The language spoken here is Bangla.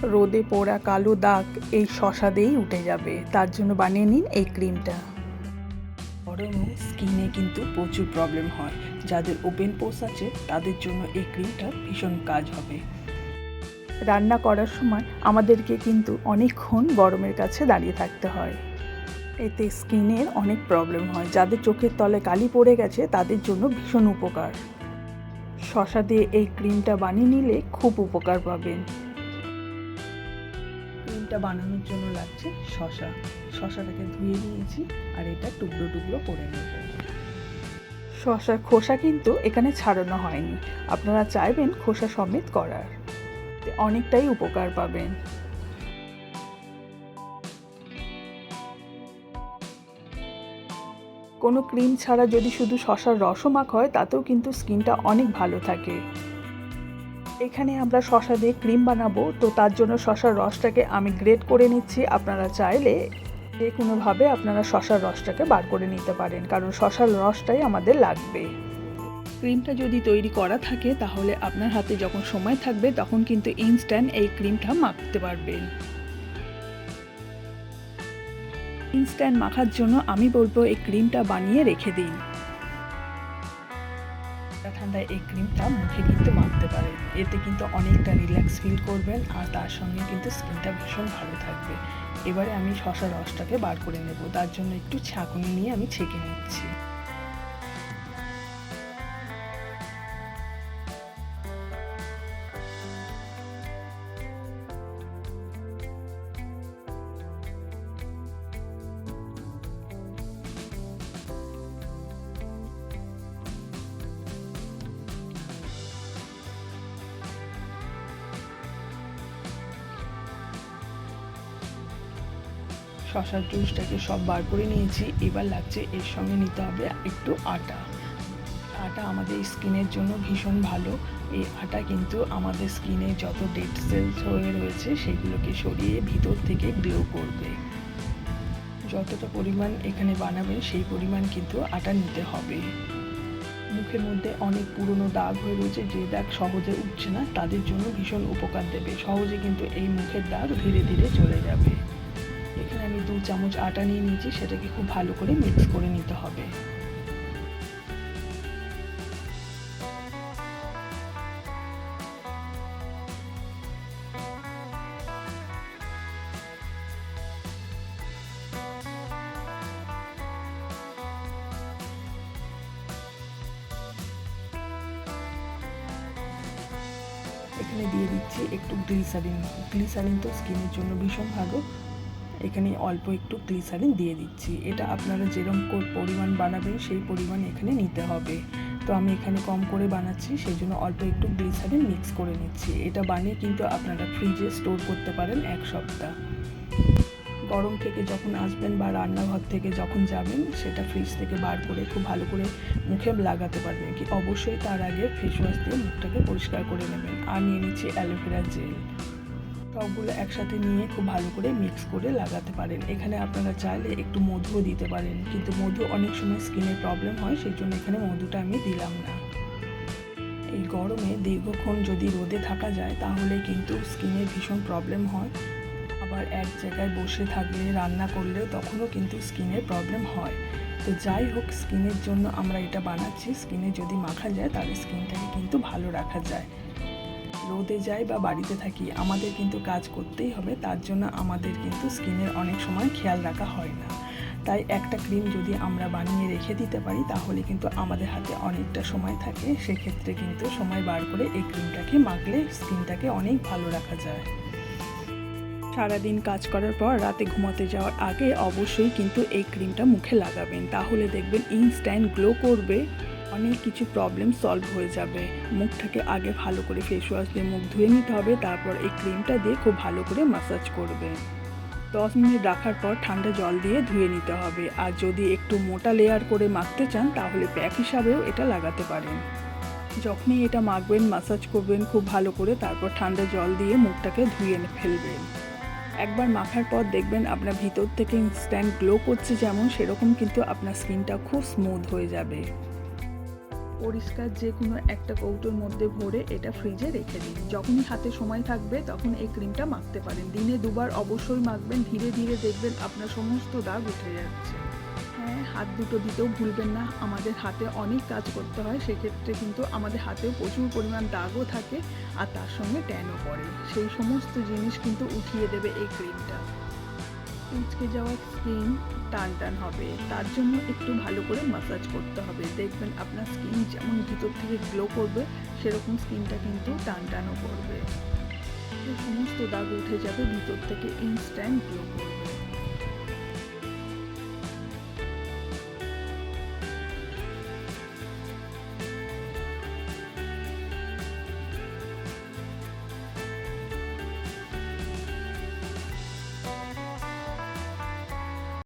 রোদে পোড়া কালো দাগ এই শসা দিয়েই উঠে যাবে। তার জন্য বানিয়ে নিন এই ক্রিমটা। গরমে স্কিনে কিন্তু প্রচুর প্রবলেম হয়। যাদের ওপেন পোর্স আছে তাদের জন্য এই ক্রিমটা ভীষণ কাজ হবে। রান্না করার সময় আমাদেরকে কিন্তু অনেকক্ষণ গরমের কাছে দাঁড়িয়ে থাকতে হয়। এতে স্কিনের অনেক প্রবলেম হয়। যাদের চোখের তলে কালি পড়ে গেছে তাদের জন্য ভীষণ উপকার। শসা দিয়ে এই ক্রিমটা বানিয়ে নিলে খুব উপকার পাবেন। ক্রিমটা বানানোর জন্য লাগছে শসাটাকে ধুয়ে নিয়েছি আর এটা টুকরো টুকরো করে নেব। শসার খোসা কিন্তু এখানে ছাড়ানো হয়নি, আপনারা চাইবেন খোসা সমেত করার, অনেকটাই উপকার পাবেন। কোনো ক্রিম ছাড়া যদি শুধু শসার রসও মাখা হয় তাতেও কিন্তু স্কিনটা অনেক ভালো থাকে। এখানে আমরা শসা দিয়ে ক্রিম বানাবো, তো তার জন্য শসার রসটাকে আমি গ্রেট করে নিচ্ছি। আপনারা চাইলে যে কোনোভাবে আপনারা শসার রসটাকে বার করে নিতে পারেন, কারণ শসার রসটাই আমাদের লাগবে। ক্রিমটা যদি তৈরি করা থাকে তাহলে আপনার হাতে যখন সময় থাকবে তখন কিন্তু ইনস্ট্যান্ট এই ক্রিমটা মাখতে পারবেন। ইনস্ট্যান্ট মাখার জন্য আমি বলবো এই ক্রিমটা বানিয়ে রেখে দিন। ঠান্ডায় এই ক্রিমটা মুখে কিন্তু মাখতে পারেন, এতে কিন্তু অনেকটা রিল্যাক্স ফিল করবেন আর তার সঙ্গে কিন্তু স্কিনটা ভীষণ ভালো থাকবে। এবারে আমি শসার রসটাকে বার করে নেব, তার জন্য একটু ছাঁকুনি নিয়ে আমি ছেঁকে নিচ্ছি। শসার জুসটাকে সব বার করে নিয়েছি। এবার লাগছে এর সঙ্গে নিতে হবে একটু আটা। আটা আমাদের স্কিনের জন্য ভীষণ ভালো। এই আটা কিন্তু আমাদের স্কিনে যত ডেড সেলস হয়ে রয়েছে সেগুলোকে সরিয়ে ভিতর থেকে গ্লো করবে। যতটা পরিমাণ এখানে বানাবেন সেই পরিমাণ কিন্তু আটা নিতে হবে। মুখের মধ্যে অনেক পুরনো দাগ হয়ে রয়েছে, যে দাগ সহজে উঠছে না, তাদের জন্য ভীষণ উপকার দেবে। সহজে কিন্তু এই মুখের দাগ ধীরে ধীরে চলে যাবে। এখানে আমি 2 চামচ আটা নিয়ে নিয়েছি, সেটাকে খুব ভালো করে মিক্স করে নিতে হবে। এখানে দিয়ে দিচ্ছি একটু গ্লিসারিন তো স্কিনের জন্য ভীষণ ভালো। এখানে অল্প একটু গ্লিসারিন দিয়ে দিচ্ছি। এটা আপনারা যেরকম পরিমাণ বানাবেন সেই পরিমাণ এখানে নিতে হবে। তো আমি এখানে কম করে বানাচ্ছি, সেই জন্য অল্প একটু গ্লিসারিন মিক্স করে নিচ্ছি। এটা বানিয়ে কিন্তু আপনারা ফ্রিজে স্টোর করতে পারেন 1 সপ্তাহ। গরম থেকে যখন আসবেন বা রান্নাঘর থেকে যখন যাবেন সেটা ফ্রিজ থেকে বার করে খুব ভালো করে মুখে লাগাতে পারবেন। কি অবশ্যই তার আগে ফেস ওয়াশ দিয়ে মুখটাকে পরিষ্কার করে নেবেন। আর নিয়ে নিচ্ছি অ্যালোভেরা জেল। সবগুলো একসাথে নিয়ে খুব ভালো করে মিক্স করে লাগাতে পারেন। এখানে আপনারা চাইলে একটু মধুও দিতে পারেন, কিন্তু মধু অনেক সময় স্কিনের প্রবলেম হয়, সেই জন্য এখানে মধুটা আমি দিলাম না। এই গরমে দীর্ঘক্ষণ যদি রোদে থাকা যায় তাহলে কিন্তু স্কিনের ভীষণ প্রবলেম হয়। আবার এক জায়গায় বসে থাকলে রান্না করলেও তখনও কিন্তু স্কিনের প্রবলেম হয়। তো যাই হোক, স্কিনের জন্য আমরা এটা বানাচ্ছি। স্কিনে যদি মাখা যায় তাহলে স্কিনটাকে কিন্তু ভালো রাখা যায়। রোদে যাই বা বাড়িতে থাকি, আমাদের কিন্তু কাজ করতেই হবে, তার জন্য আমাদের কিন্তু স্কিনের অনেক সময় খেয়াল রাখা হয় না। তাই একটা ক্রিম যদি আমরা বানিয়ে রেখে দিতে পারি তাহলে কিন্তু আমাদের হাতে অনেকটা সময় থাকে। সেক্ষেত্রে কিন্তু সময় বার করে এই ক্রিমটাকে মাখলে স্কিনটাকে অনেক ভালো রাখা যায়। সারাদিন কাজ করার পর রাতে ঘুমাতে যাওয়ার আগে অবশ্যই কিন্তু এই ক্রিমটা মুখে লাগাবেন, তাহলে দেখবেন ইনস্ট্যান্ট গ্লো করবে, অনেক কিছু প্রবলেম সলভ হয়ে যাবে। মুখটাকে আগে ভালো করে ফেস ওয়াশ দিয়ে মুখ ধুয়ে নিতে হবে, তারপর এই ক্রিমটা দিয়ে খুব ভালো করে ম্যাসাজ করবেন। 10 মিনিট রাখার পর ঠান্ডা জল দিয়ে ধুয়ে নিতে হবে। আর যদি একটু মোটা লেয়ার করে মাখতে চান তাহলে প্যাক হিসাবেও এটা লাগাতে পারেন। যখনই এটা মাখবেন, ম্যাসাজ করবেন খুব ভালো করে, তারপর ঠান্ডা জল দিয়ে মুখটাকে ধুয়ে ফেলবেন। একবার মাখার পর দেখবেন আপনার ভিতর থেকে ইনস্ট্যান্ট গ্লো করছে, যেমন সেরকম কিন্তু আপনার স্কিনটা খুব স্মুথ হয়ে যাবে। পরিষ্কার যে কোনো একটা কৌটোর মধ্যে ভরে এটা ফ্রিজে রেখে দিন। যখনই হাতে সময় থাকবে তখন এই ক্রিমটা মাখতে পারেন। দিনে 2 বার অবশ্যই মাখবেন, ধীরে ধীরে দেখবেন আপনার সমস্ত দাগ উঠে যাচ্ছে। হ্যাঁ, হাত দুটো দিতেও ভুলবেন না, আমাদের হাতে অনেক কাজ করতে হয়, সেক্ষেত্রে কিন্তু আমাদের হাতেও প্রচুর পরিমাণ দাগও থাকে আর তার সঙ্গে ট্যানও পড়ে। সেই সমস্ত জিনিস কিন্তু উঠিয়ে দেবে এই ক্রিমটা। কুঁচকে যাওয়া স্কিন টান টান হবে, তার জন্য একটু ভালো করে ম্যাসাজ করতে হবে। দেখবেন আপনার স্কিন যেমন ভিতর থেকে গ্লো করবে, সেরকম স্কিনটা কিন্তু টান টানও করবে। সমস্ত দাগ উঠে যাবে, ভিতর থেকে ইনস্ট্যান্ট গ্লো করবে।